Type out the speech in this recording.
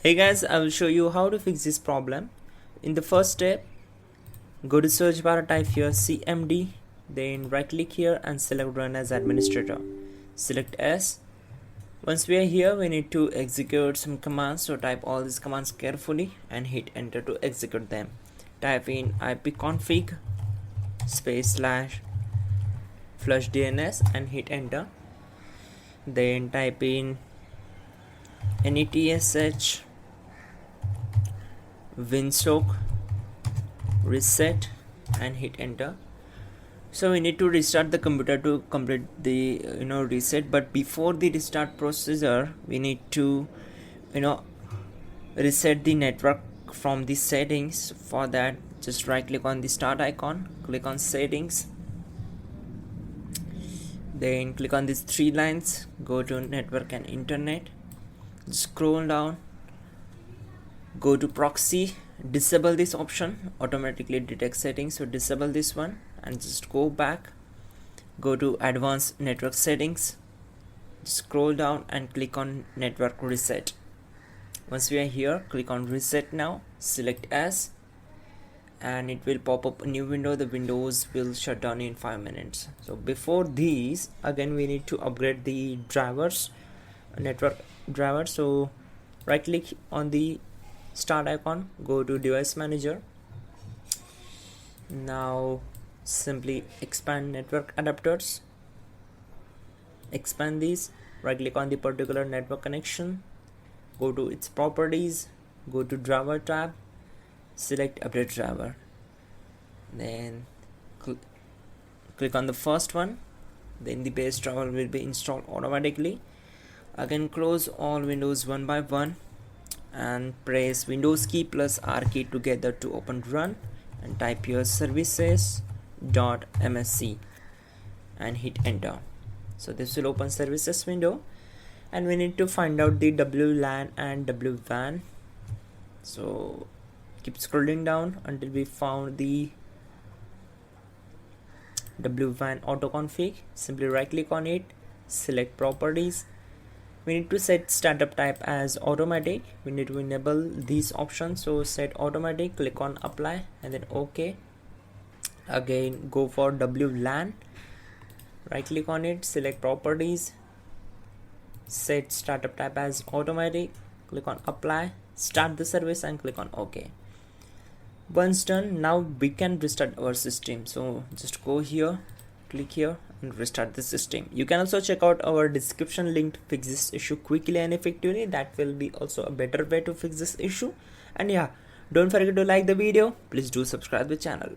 Hey guys, I will show you how to fix this problem. In the first step, go to search bar, type here CMD, then right click here and select run as administrator. Select S. Once we are here, we need to execute some commands, so type all these commands carefully and hit enter to execute them. Type in ipconfig space / flush DNS and hit enter. Then type in netsh winsock reset and hit enter. So we need to restart the computer to complete the reset, but before the restart procedure we need to reset the network from the settings. For that, just right click on the start icon, click on settings, then click on these three lines, go to network and internet, scroll down, go to proxy, disable this option, automatically detect settings, so disable this one and just go back, go to advanced network settings, scroll down and click on network reset. Once we are here, click on reset now, select as, and it will pop up a new window. The windows will shut down in 5 minutes. So before these, again we need to upgrade the drivers, network drivers. So right click on the start icon, go to device manager. Now simply expand network adapters, expand these, right click on the particular network connection, go to its properties, go to driver tab, select update driver, then click on the first one, then the base driver will be installed automatically. Again close all windows one by one and press Windows key plus R key together to open run and type your services.msc and hit enter. So this will open services window, and we need to find out the WLAN and WWAN. So keep scrolling down until we found the WWAN auto config. Simply right click on it, select properties. We need to set startup type as automatic. We need to enable these options, so set automatic, click on apply and then OK. Again go for WLAN, right click on it, select properties, set startup type as automatic, click on apply, start the service and click on OK. Once done, now we can restart our system. So just go here, click here and restart the system. You can also check out our description link to fix this issue quickly and effectively. That will be also a better way to fix this issue. And yeah, don't forget to like the video. Please do subscribe the channel.